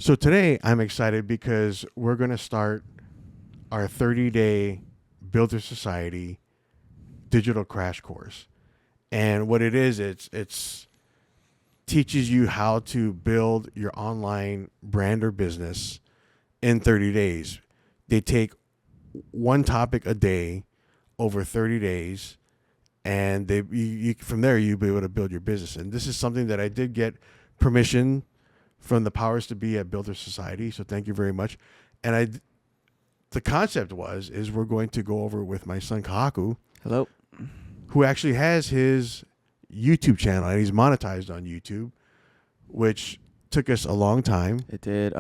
So today I'm excited because we're going to start our 30-day Builder Society digital crash course. And what it is, it's teaches you how to build your online brand or business in 30 days. They take one topic a day over 30 days, and from there you'll be able to build your business. And this is something that I did get permission from the powers to be at Builder Society, so thank you very much. And the concept is we're going to go over with my son Kahaku, Hello. who actually has his YouTube channel and he's monetized on YouTube, which took us a long time. It did.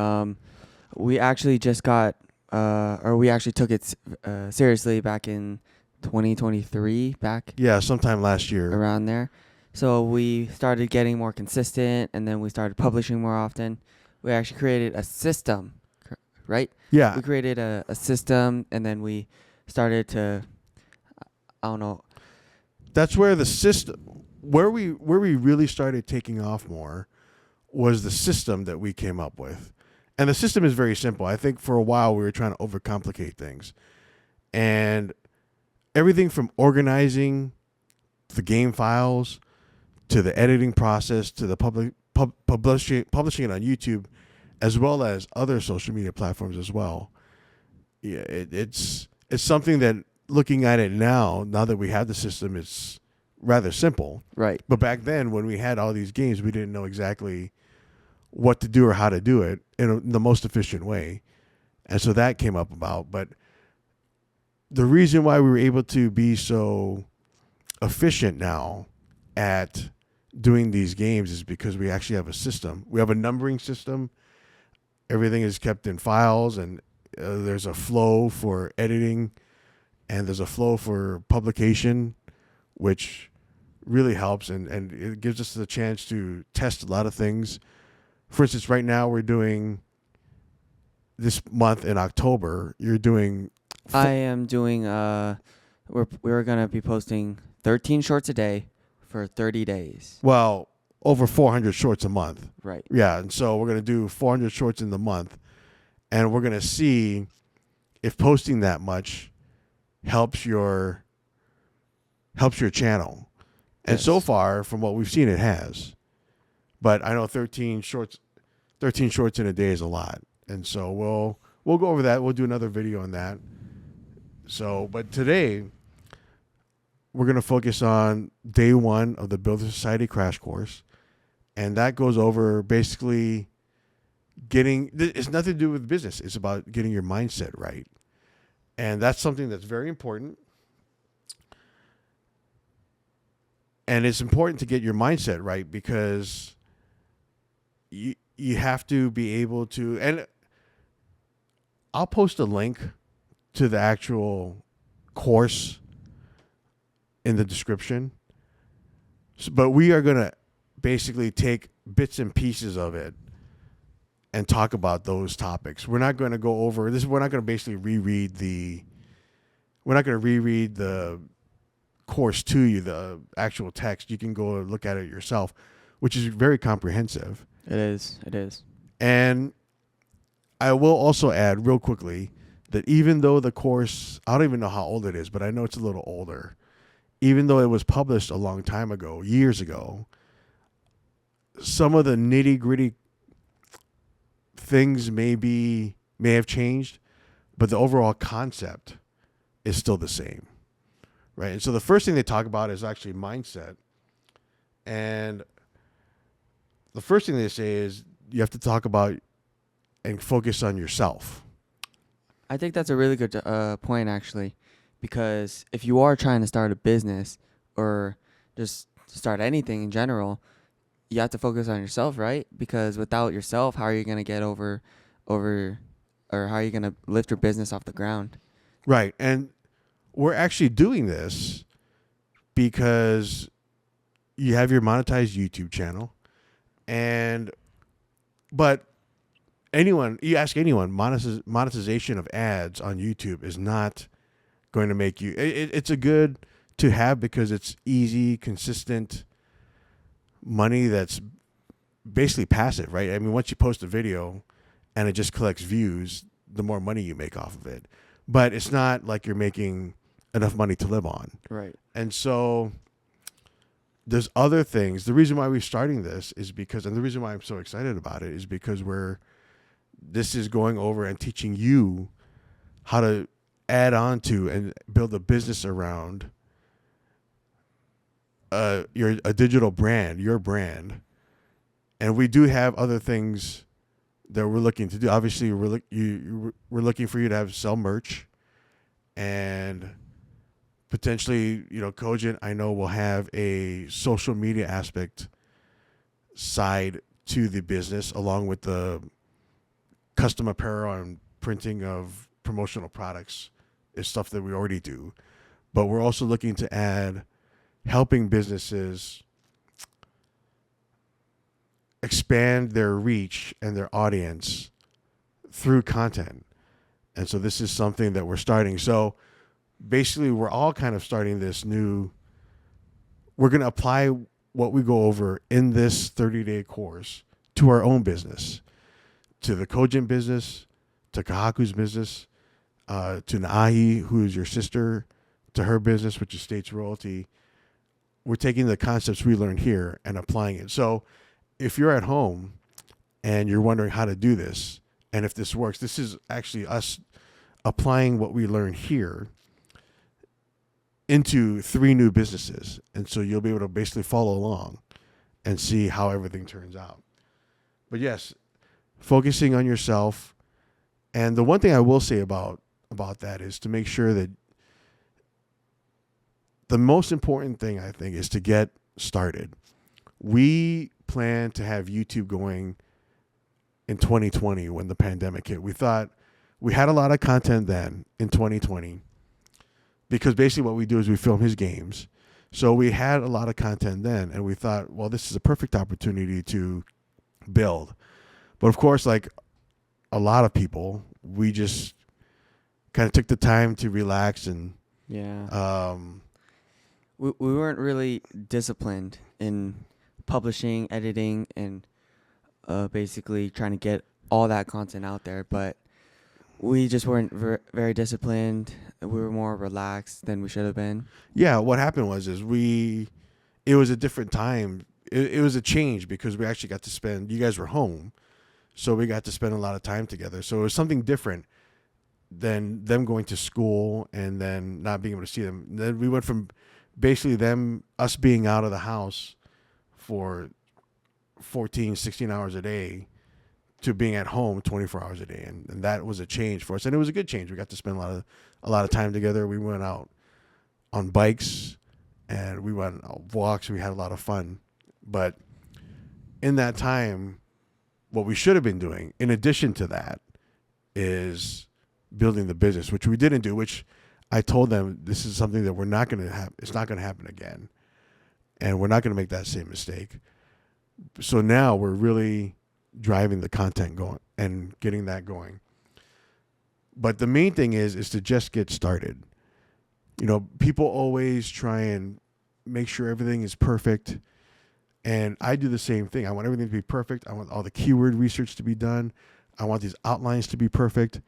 We actually just got, or we actually took it seriously back in 2023, Yeah, sometime last year. around there. So we started getting more consistent, and then we started publishing more often. We actually created a system, right? Yeah, We created a system, and then we started to, I don't know. that's where the system, where we really started taking off more, was the system that we came up with. And the system is very simple. I think for a while we were trying to overcomplicate things, and everything from organizing the game files to the editing process to the publishing it on YouTube, as well as other social media platforms as well. Yeah, it's something that, looking at it now that we have the system, it's rather simple. Right. But back then, when we had all these games, we didn't know exactly what to do or how to do it in the most efficient way. And so that came up about. But the reason why we were able to be so efficient now at doing these games is because we actually have a system. We have a numbering system. Everything is kept in files, and there's a flow for editing, and there's a flow for publication, which really helps, and it gives us the chance to test a lot of things. For instance, right now we're doing, this month in October, you're doing... I am doing, we're going to be posting 13 shorts a day for 30 days. Well, over 400 shorts a month. Right. Yeah, and so we're going to do 400 shorts in the month, and we're going to see if posting that much helps your channel. And Yes. so far, from what we've seen, it has. But I know 13 shorts in a day is a lot. And so we'll go over that. We'll do another video on that. So, but today we're going to focus on day one of the Builder Society crash course. And that goes over basically it's nothing to do with business. It's about getting your mindset right. And that's something that's very important. And it's important to get your mindset right because you have to be able to, and I'll post a link to the actual course in the description. But we are going to basically take bits and pieces of it and talk about those topics. We're not going to go over this. We're not going to basically reread the course to you, the actual text. You can go look at it yourself, which is very comprehensive. It is. And I will also add real quickly that even though the course, I don't even know how old it is, but I know it's a little older. Even though it was published a long time ago, years ago, some of the nitty-gritty things may have changed, but the overall concept is still the same. Right? And so the first thing they talk about is actually mindset. And the first thing they say is you have to talk about and focus on yourself. I think that's a really good point, actually, because if you are trying to start a business or just start anything in general, you have to focus on yourself, right? Because without yourself, how are you going to get over, or how are you going to lift your business off the ground? Right. And we're actually doing this because you have your monetized YouTube channel, but you ask anyone, monetization of ads on YouTube is not going to make you, it's a good to have because it's easy, consistent money that's basically passive, right? I mean, once you post a video and it just collects views, the more money you make off of it. But it's not like you're making enough money to live on. Right. And so there's other things. The reason why we're starting this is because, and the reason why I'm so excited about it is because this is going over and teaching you how to add on to and build a business around a digital brand, your brand. And we do have other things that we're looking to do. Obviously, we're looking for you to sell merch, and potentially, Kojent, I know, will have a social media aspect side to the business, along with the custom apparel and printing of promotional products is stuff that we already do. But we're also looking to add helping businesses expand their reach and their audience through content. And so this is something that we're starting. So basically, we're all kind of starting this we're going to apply what we go over in this 30-day course to our own business, to the Kojent business, to Kahaku's business, to Naahi, who is your sister, to her business, which is States Royalty. We're taking the concepts we learned here and applying it. So if you're at home and you're wondering how to do this, and if this works, this is actually us applying what we learned here into 3 new businesses. And so you'll be able to basically follow along and see how everything turns out. But yes, focusing on yourself. And the one thing I will say about that is to make sure that the most important thing, I think, is to get started. We plan to have YouTube going in 2020 when the pandemic hit. We thought we had a lot of content then in 2020 because basically what we do is we film his games. So we had a lot of content then, and we thought, well, this is a perfect opportunity to build. But of course, like a lot of people, we just kind of took the time to relax and we weren't really disciplined in publishing, editing, and basically trying to get all that content out there. But we just weren't very disciplined. We were more relaxed than we should have been. Yeah, what happened was it was a different time. It was a change because we actually got to spend, you guys were home, so we got to spend a lot of time together. So it was something different than them going to school and then not being able to see them. Then we went from basically us being out of the house for 14, 16 hours a day to being at home 24 hours a day. And that was a change for us. And it was a good change. We got to spend a lot of time together. We went out on bikes and we went on walks. We had a lot of fun. But in that time, what we should have been doing, in addition to that, is building the business, which we didn't do, which I told them this is something that we're not going to have. It's not going to happen again. And we're not going to make that same mistake. So now we're really driving the content going and getting that going. But the main thing is to just get started. People always try and make sure everything is perfect. And I do the same thing. I want everything to be perfect. I want all the keyword research to be done. I want these outlines to be perfect.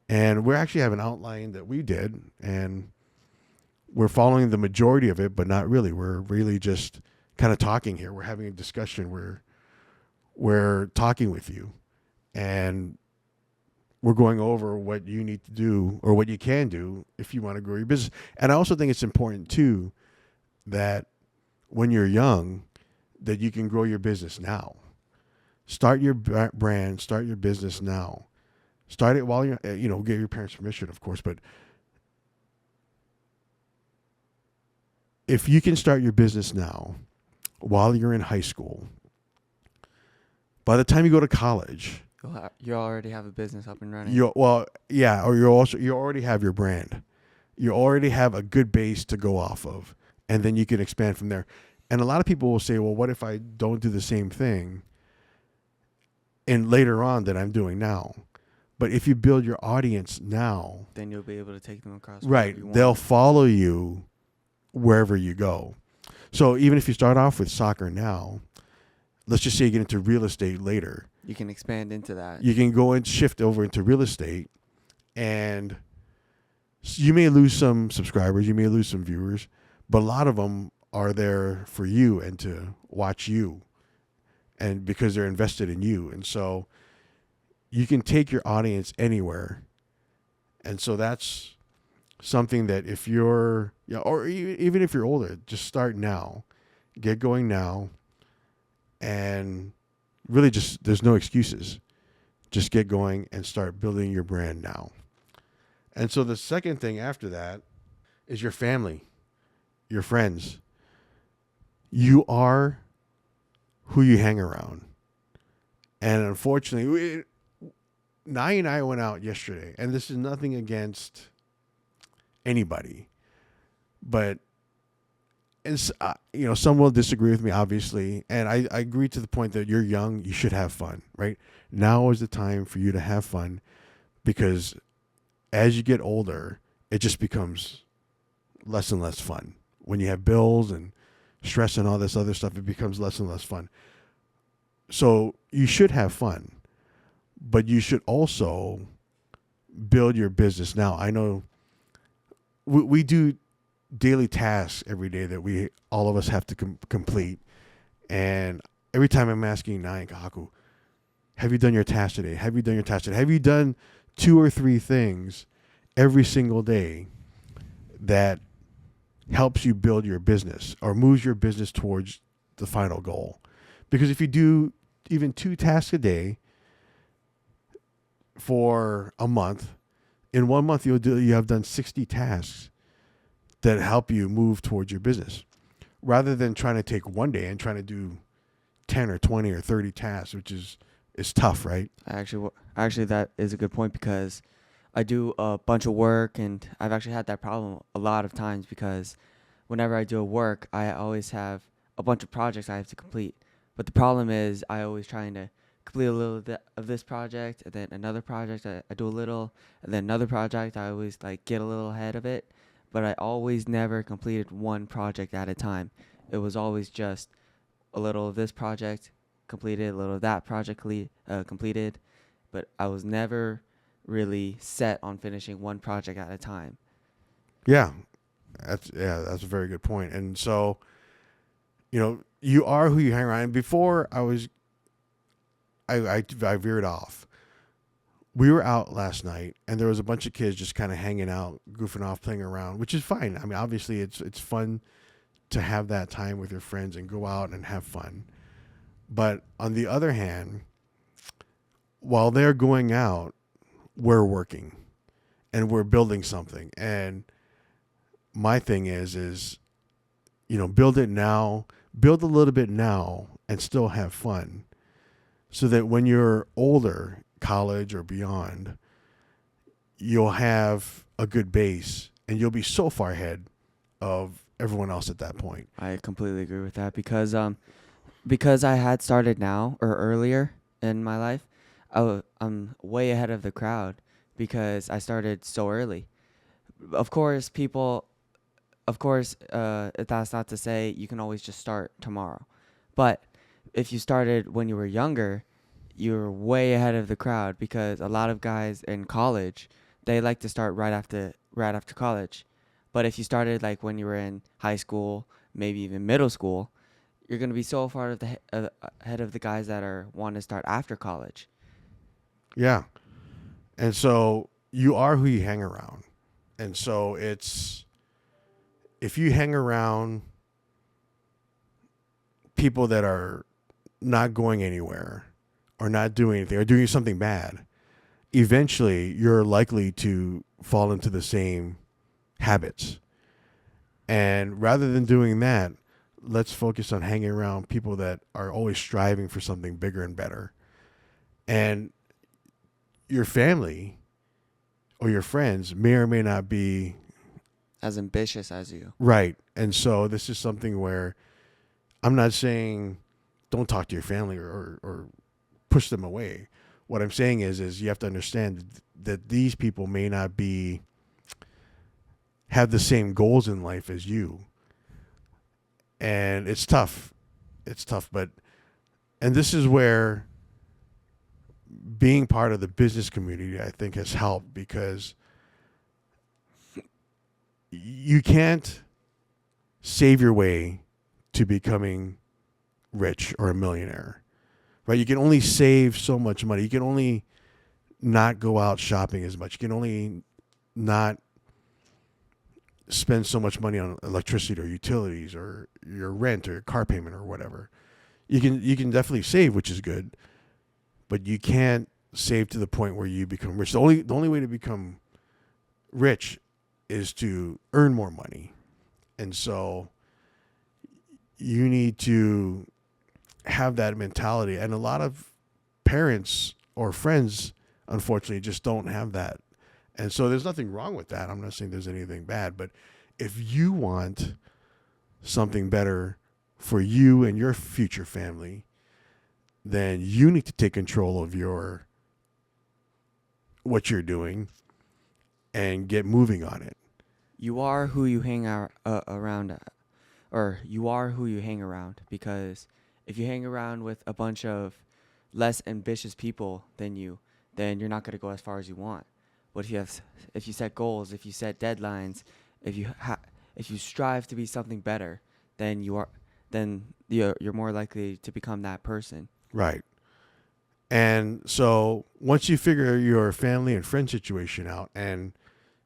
And we actually have an outline that we did, and we're following the majority of it, but not really. We're really just kind of talking here. We're having a discussion. We're talking with you, and we're going over what you need to do or what you can do if you want to grow your business. And I also think it's important, too, that when you're young, that you can grow your business now. Start your brand, start your business now. Start it while you're, get your parents' permission, of course. But if you can start your business now while you're in high school, by the time you go to college, you already have a business up and running. you already have your brand. You already have a good base to go off of, and then you can expand from there. And a lot of people will say, well, what if I don't do the same thing and later on that I'm doing now? But if you build your audience now, then you'll be able to take them across. Right. They'll follow you wherever you go. So even if you start off with soccer now, let's just say you get into real estate later. You can expand into that. You can go and shift over into real estate, and you may lose some subscribers, you may lose some viewers, but a lot of them are there for you and to watch you, and because they're invested in you. And so you can take your audience anywhere. And so that's something that if you're, or even if you're older, just start now, get going now, and really just, there's no excuses. Just get going and start building your brand now. And so the second thing after that is your family, your friends. You are who you hang around. And unfortunately, Nye and I went out yesterday, and this is nothing against anybody, but some will disagree with me, obviously, and I agree to the point that you're young, you should have fun, right? Now is the time for you to have fun, because as you get older, it just becomes less and less fun. When you have bills and stress and all this other stuff, it becomes less and less fun. So you should have fun, but you should also build your business. Now, I know we do daily tasks every day that all of us have to complete. And every time I'm asking Nye and Kahaku, have you done your task today? Have you done your task today? Have you done 2 or 3 things every single day that helps you build your business or moves your business towards the final goal? Because if you do even 2 tasks a day for a month, in 1 month you have done 60 tasks that help you move towards your business, rather than trying to take one day and trying to do 10 or 20 or 30 tasks, which is tough, right? Actually, that is a good point, because I do a bunch of work, and I've actually had that problem a lot of times, because whenever I do a work, I always have a bunch of projects I have to complete. But the problem is I always trying to complete a little bit of this project, and then another project I do a little, and then another project I always like get a little ahead of it. But I always never completed one project at a time. It was always just a little of this project completed, a little of that project completed, but I was never really set on finishing one project at a time. Yeah, that's a very good point. And so, you are who you hang around. And before I veered off. We were out last night, and there was a bunch of kids just kind of hanging out, goofing off, playing around, which is fine. I mean, obviously, it's fun to have that time with your friends and go out and have fun. But on the other hand, while they're going out, we're working and we're building something. And my thing is, build it now, build a little bit now, and still have fun, so that when you're older, college or beyond, you'll have a good base and you'll be so far ahead of everyone else at that point. I completely agree with that, because I had started now or earlier in my life, I'm way ahead of the crowd because I started so early. Of course, that's not to say you can always just start tomorrow. But if you started when you were younger, you're way ahead of the crowd, because a lot of guys in college, they like to start right after college. But if you started like when you were in high school, maybe even middle school, you're going to be so far ahead of the guys that are want to start after college. Yeah. And so you are who you hang around. And so if you hang around people that are not going anywhere or not doing anything or doing something bad, eventually you're likely to fall into the same habits. And rather than doing that, let's focus on hanging around people that are always striving for something bigger and better. And your family or your friends may or may not be as ambitious as you. Right. And so this is something where I'm not saying don't talk to your family or push them away. What I'm saying is you have to understand that these people may not have the same goals in life as you. And it's tough. But And this is where being part of the business community, I think, has helped, because you can't save your way to becoming rich or a millionaire, right? You can only save so much money. You can only not go out shopping as much. You can only not spend so much money on electricity or utilities or your rent or your car payment or whatever. You can definitely save, which is good, but you can't save to the point where you become rich. The only way to become rich is to earn more money. And so you need to have that mentality. And a lot of parents or friends, unfortunately, just don't have that. And so there's nothing wrong with that. I'm not saying there's anything bad, but if you want something better for you and your future family, then you need to take control of what you're doing and get moving on it. You are who you hang around, or you are who you hang around. Because if you hang around with a bunch of less ambitious people than you, then you're not going to go as far as you want. But if you set goals, if you set deadlines, if you strive to be something better, then you're more likely to become that person. Right. And so once you figure your family and friend situation out and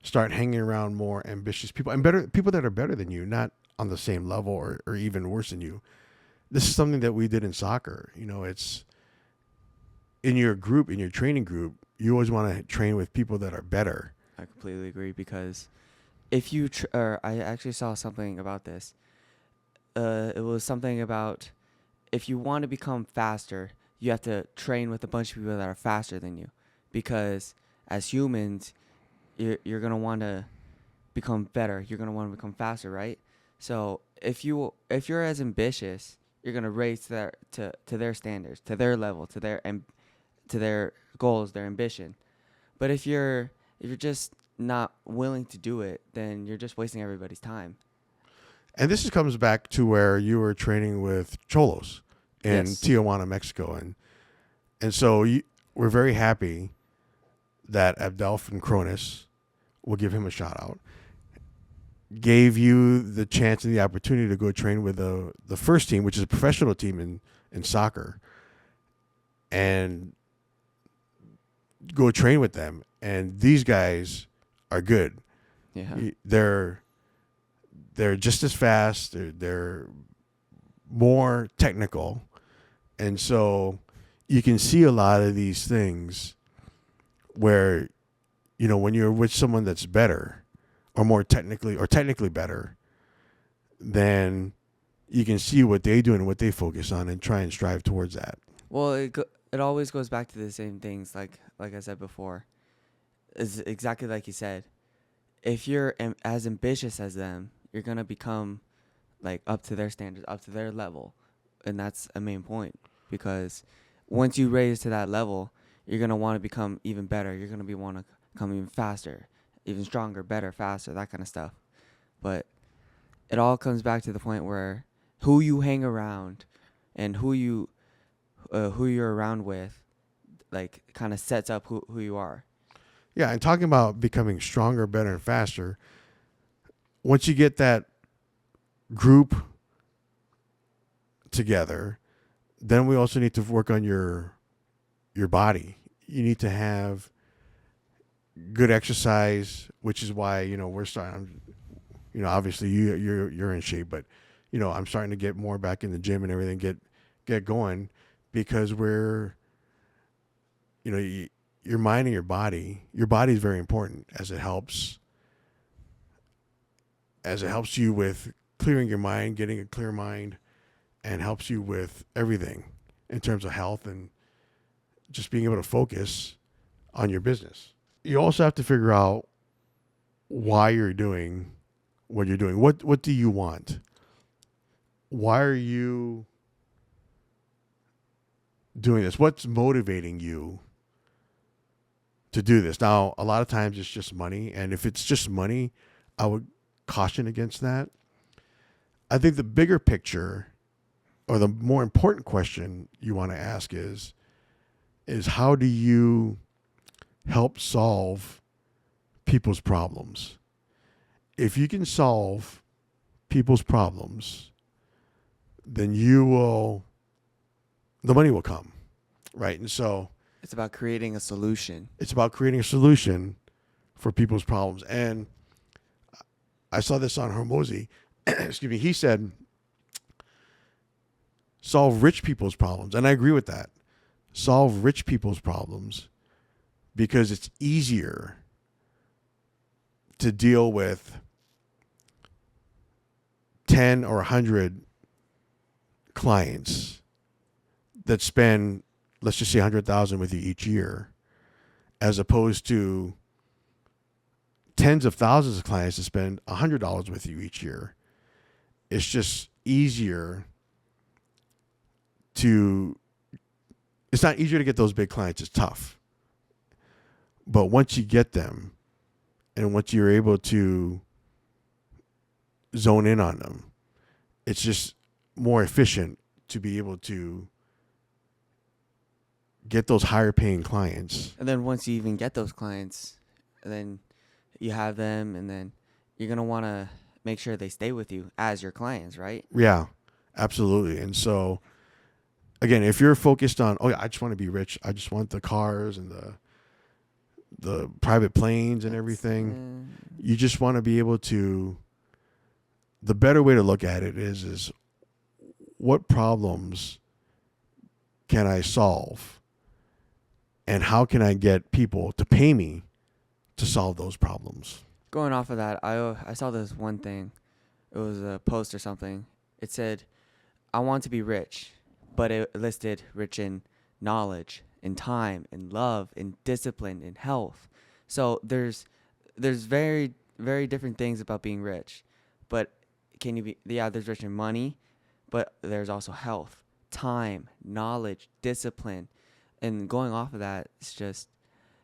start hanging around more ambitious people and better people that are better than you, not on the same level or even worse than you. This is something that we did in soccer. It's in your group, in your training group, you always want to train with people that are better. I completely agree, because if I actually saw something about this. It was something about, if you want to become faster, you have to train with a bunch of people that are faster than you, because as humans, you're gonna want to become better. You're gonna want to become faster, right? So if you're as ambitious, you're gonna raise to their standards, to their level, to their goals, their ambition. But if you're just not willing to do it, then you're just wasting everybody's time. And this comes back to where you were training with Cholos in Yes. Tijuana, Mexico. And so we're very happy that Abdel from Cronus, we'll give him a shout out, gave you the chance and the opportunity to go train with the first team, which is a professional team in soccer, and go train with them. And these guys are good. Yeah. They're just as fast. They're more technical. And so you can see a lot of these things where, when you're with someone that's better or more technically better, then you can see what they do and what they focus on and try and strive towards that. Well, it always goes back to the same things, like I said before. Is exactly like you said. If you're as ambitious as them, you're gonna become like up to their standards, up to their level, and that's a main point. Because once you raise to that level, you're gonna want to become even better. You're gonna want to become even faster, even stronger, better, faster, that kind of stuff. But it all comes back to the point where who you hang around and who you're around with, like, kind of sets up who you are. Yeah, and talking about becoming stronger, better, and faster, once you get that group together, then we also need to work on your body. You need to have good exercise, which is why we're starting. Obviously you're in shape, but I'm starting to get more back in the gym and everything, get going, because we're your mind and your body. Your body is very important as it helps you with clearing your mind, getting a clear mind, and helps you with everything in terms of health and just being able to focus on your business. You also have to figure out why you're doing what you're doing. What do you want? Why are you doing this? What's motivating you to do this? Now, a lot of times it's just money, and if it's just money, I would caution against that. I think the bigger picture, or the more important question you want to ask is how do you help solve people's problems? If you can solve people's problems, then the money will come, right? And so It's about creating a solution. it's about creating a solution for people's problems. And I saw this on Hormozy. Excuse me. He said, solve rich people's problems. And I agree with that. Solve rich people's problems because it's easier to deal with 10 or 100 clients that spend, let's just say 100,000 with you each year, as opposed to tens of thousands of clients that spend $100 with you each year. It's just easier it's not easier to get those big clients. It's tough. But once you get them and once you're able to zone in on them, it's just more efficient to be able to get those higher paying clients. And then once you even get those clients, then you have them, and then you're going to want to make sure they stay with you as your clients, right? Yeah, absolutely. And so, again, if you're focused on, oh yeah, I just want to be rich. I just want the cars and the private planes and everything. You just want to be able to, the better way to look at it is what problems can I solve? And how can I get people to pay me to solve those problems? Going off of that, I saw this one thing. It was a post or something. It said, I want to be rich, but it listed rich in knowledge, in time, in love, in discipline, in health. So there's very, very different things about being rich. But there's rich in money, but there's also health, time, knowledge, discipline. And going off of that, it's just,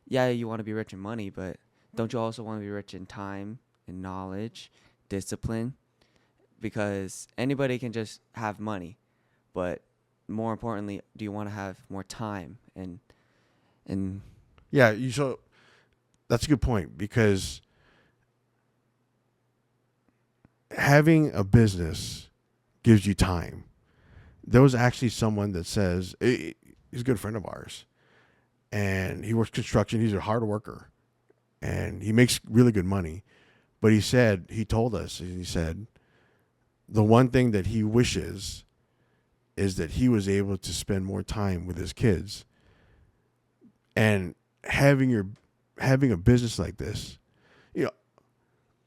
yeah, you want to be rich in money, but don't you also want to be rich in time, in knowledge, discipline? Because anybody can just have money, but more importantly, do you want to have more time and Yeah, so that's a good point, because having a business gives you time. There was actually someone that says, he's a good friend of ours, and he works construction. He's a hard worker, and he makes really good money. But he told us, the one thing that he wishes is that he was able to spend more time with his kids. And having a business like this,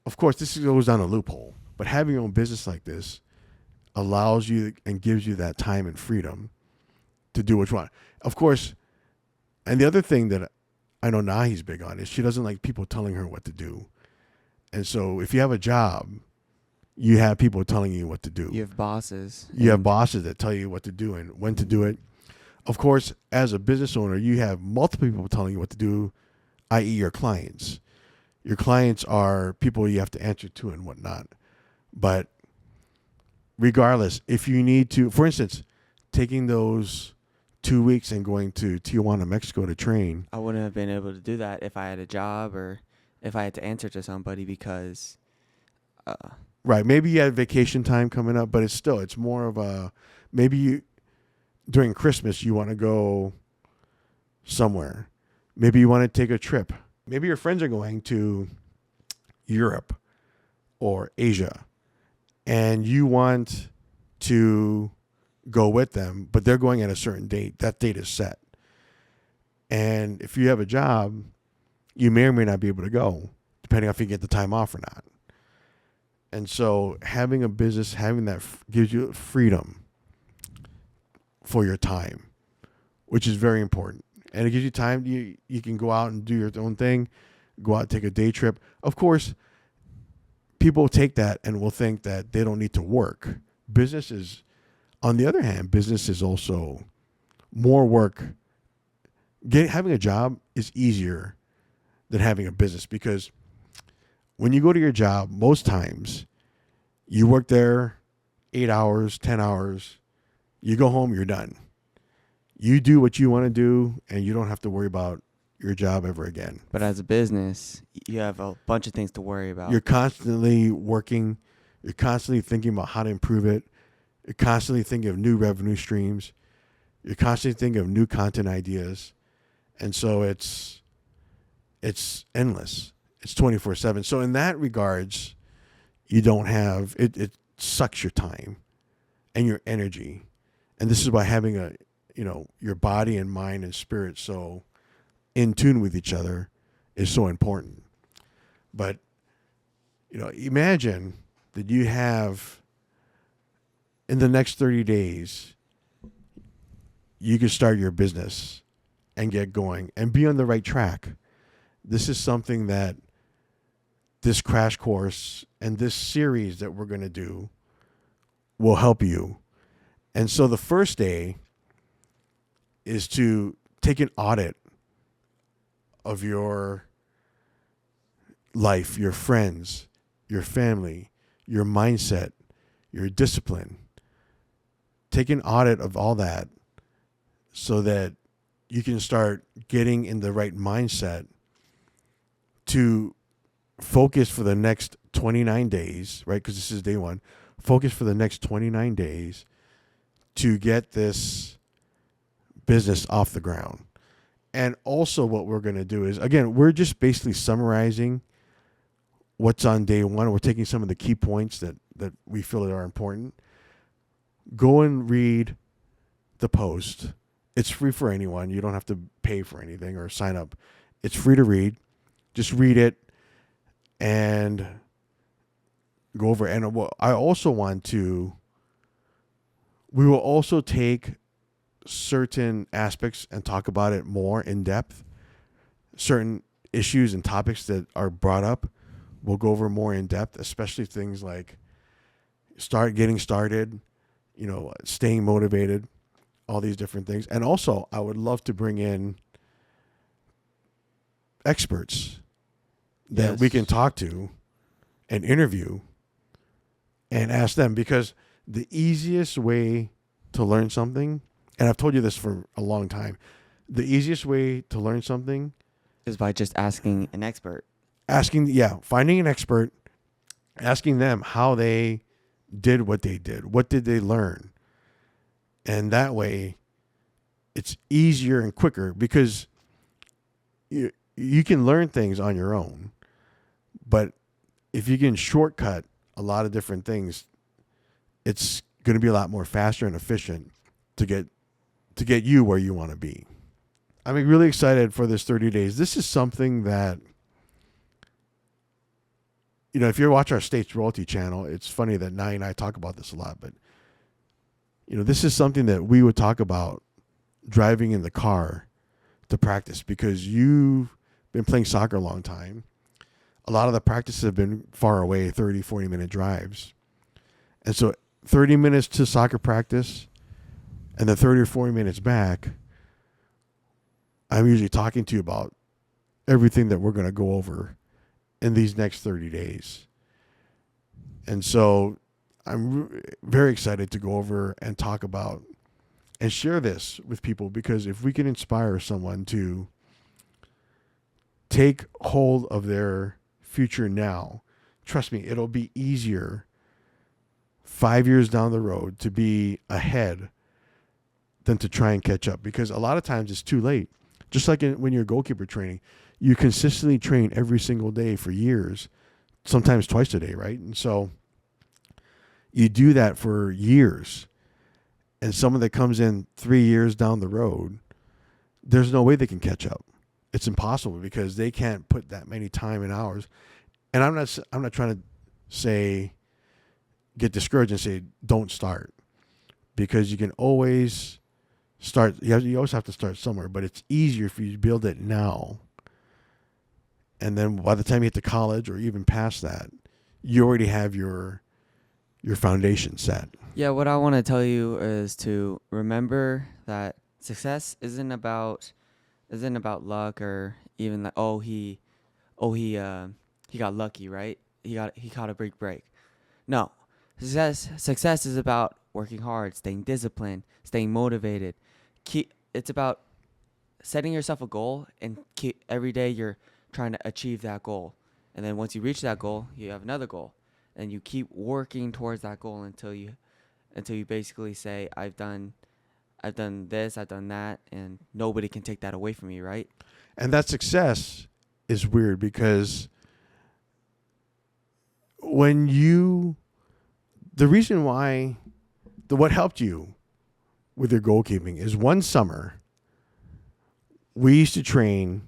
of course, this goes down a loophole, but having your own business like this allows you and gives you that time and freedom to do what you want. Of course, and the other thing that I know Nahi's big on is she doesn't like people telling her what to do. And so if you have a job, you have people telling you what to do. you have bosses. You have bosses that tell you what to do and when to do it. Of course, as a business owner, you have multiple people telling you what to do, i.e. your clients. Your clients are people you have to answer to and whatnot. But regardless, if you need to, for instance, taking those 2 weeks and going to Tijuana, Mexico to train. I wouldn't have been able to do that if I had a job or if I had to answer to somebody because... Right. Maybe you had vacation time coming up, but it's more of a, during Christmas, you want to go somewhere. Maybe you want to take a trip. Maybe your friends are going to Europe or Asia, and you want to go with them, but they're going at a certain date. That date is set. And if you have a job, you may or may not be able to go, depending on if you get the time off or not. And so having a business, having that gives you freedom for your time, which is very important. And it gives you time. You can go out and do your own thing, go out and take a day trip. Of course, people take that and will think that they don't need to work. On the other hand, business is also more work. Having a job is easier than having a business, because when you go to your job, most times you work there 8 hours, 10 hours, You go home, you're done. You do what you want to do, and you don't have to worry about your job ever again. But as a business, you have a bunch of things to worry about. You're constantly working. You're constantly thinking about how to improve it. You're constantly thinking of new revenue streams. You're constantly thinking of new content ideas. And so it's endless. It's 24/7. So in that regards, you don't have it sucks your time and your energy. And this is why having your body and mind and spirit so in tune with each other is so important. But imagine that you have in the next 30 days you can start your business and get going and be on the right track. This is something that this crash course and this series that we're going to do will help you. And so the first day is to take an audit of your life, your friends, your family, your mindset, your discipline. Take an audit of all that so that you can start getting in the right mindset to focus for the next 29 days, right? Because this is day one. Focus for the next 29 days to get this business off the ground. And also what we're going to do is, again, we're just basically summarizing what's on day one. We're taking some of the key points that we feel are important. Go and read the post. It's free for anyone. You don't have to pay for anything or sign up. It's free to read. Just read it and go over it. And I also we will also take certain aspects and talk about it more in depth. Certain issues and topics that are brought up, we'll go over more in depth, especially things like getting started, staying motivated, all these different things. And also, I would love to bring in experts that we can talk to and interview and ask them, because the easiest way to learn something, and I've told you this for a long time, the easiest way to learn something is by just asking an expert. Finding an expert, asking them how they did what they did. What did they learn? And that way, it's easier and quicker, because you can learn things on your own. But if you can shortcut a lot of different things, it's going to be a lot more faster and efficient to get you where you want to be. I'm really excited for this 30 days. This is something that, if you watch our States Royalty channel, it's funny that Nye and I talk about this a lot, but, this is something that we would talk about driving in the car to practice, because you've been playing soccer a long time. A lot of the practices have been far away, 30, 40-minute drives. And so 30 minutes to soccer practice and then 30 or 40 minutes back, I'm usually talking to you about everything that we're going to go over in these next 30 days. And so I'm very excited to go over and talk about and share this with people, because if we can inspire someone to take hold of their future now, trust me, it'll be easier 5 years down the road to be ahead than to try and catch up, because a lot of times it's too late. Just like when you're goalkeeper training, you consistently train every single day for years, sometimes twice a day, right? And so you do that for years, and someone that comes in 3 years down the road, there's no way they can catch up. It's impossible, because they can't put that many time and hours. And I'm not trying to say get discouraged and say don't start, because you can always start. You always have to start somewhere, but it's easier if you build it now. And then by the time you get to college or even past that, you already have your foundation set. Yeah, what I want to tell you is to remember that success isn't about luck, or even like he got lucky, right? He caught a big break. No. Success is about working hard, staying disciplined, staying motivated. It's about setting yourself a goal and every day you're trying to achieve that goal. And then once you reach that goal, you have another goal. And you keep working towards that goal until you basically say, I've done this, I've done that, and nobody can take that away from me, right? And that success is weird because when you, the reason why, what helped you with your goalkeeping is one summer we used to train.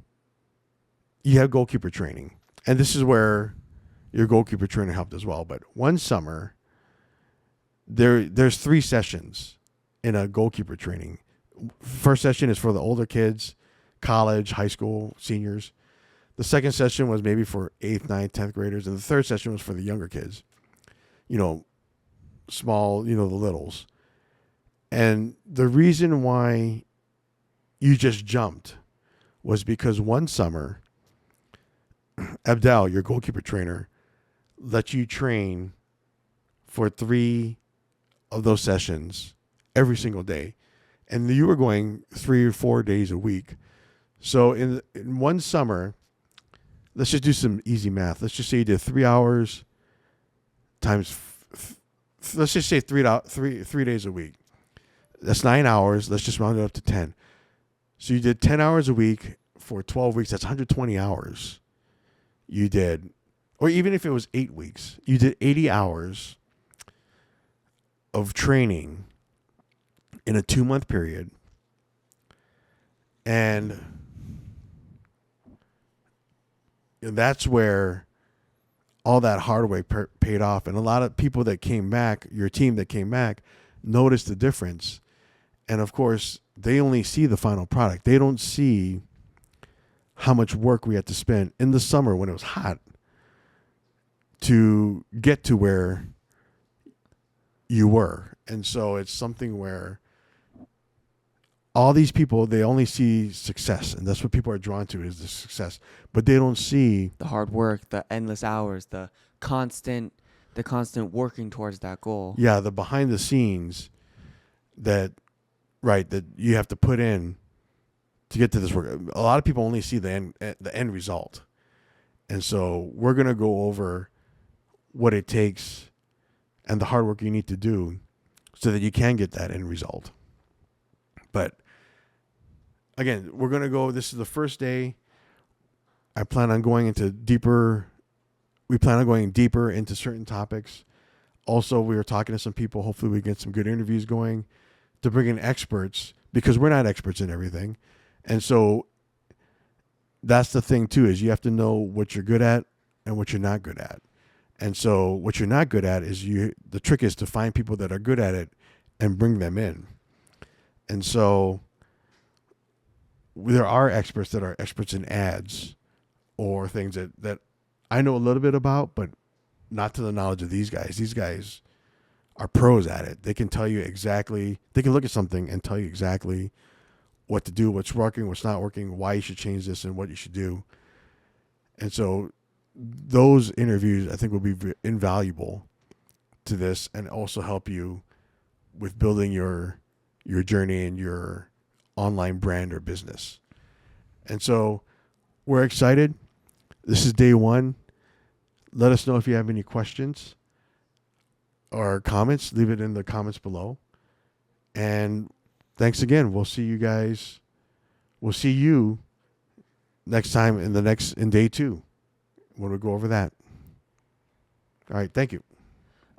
You have goalkeeper training, and this is where your goalkeeper trainer helped as well. But one summer, there's 3 sessions in a goalkeeper training. First session is for the older kids, college, high school, seniors. The second session was maybe for 8th, 9th, 10th graders, and the third session was for the younger kids. Small, the littles. And the reason why you just jumped was because one summer, Abdel, your goalkeeper trainer, let you train for 3 of those sessions every single day. And you were going 3 or 4 days a week. So in one summer, let's just do some easy math. Let's just say you did 3 hours times, let's just say 3 days a week. That's 9 hours. Let's just round it up to 10. So you did 10 hours a week for 12 weeks. That's 120 hours you did. Or even if it was 8 weeks, you did 80 hours of training in a 2-month period. And that's where all that hard work paid off. And a lot of people that came back, your team that came back, noticed the difference. And of course, they only see the final product. They don't see how much work we had to spend in the summer when it was hot to get to where you were. And so it's something where all these people, they only see success, and that's what people are drawn to, is the success, but they don't see The hard work, the endless hours, the constant working towards that goal. yeah, the behind the scenes that you have to put in to get to this work. A lot of people only see the end result. And so we're going to go over what it takes and the hard work you need to do so that you can get that end result. But again, this is the first day. We plan on going deeper into certain topics. Also, we were talking to some people. Hopefully we get some good interviews going to bring in experts, because we're not experts in everything. And so that's the thing too, is you have to know what you're good at and what you're not good at. And so what you're not good at is the trick is to find people that are good at it and bring them in. And so there are experts that are experts in ads or things that I know a little bit about, but not to the knowledge of these guys. These guys are pros at it. They can tell you exactly, they can look at something and tell you exactly what to do, what's working, what's not working, why you should change this, and what you should do. And so those interviews, I think, will be invaluable to this and also help you with building your journey and your online brand or business. And so we're excited. This is day 1. Let us know if you have any questions or comments. Leave it in the comments below. And thanks again. We'll see you guys. We'll see you next time in day 2 when we go over that. All right. Thank you.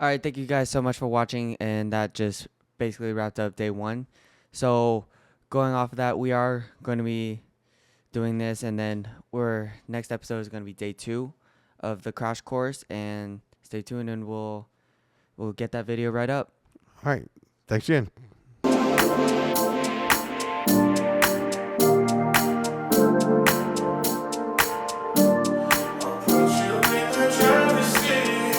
All right, thank you guys so much for watching, and that just basically wrapped up day 1. So going off of that, we are going to be doing this, and then next episode is going to be day 2 of the crash course, and stay tuned and we'll get that video right up. All right. Thanks again.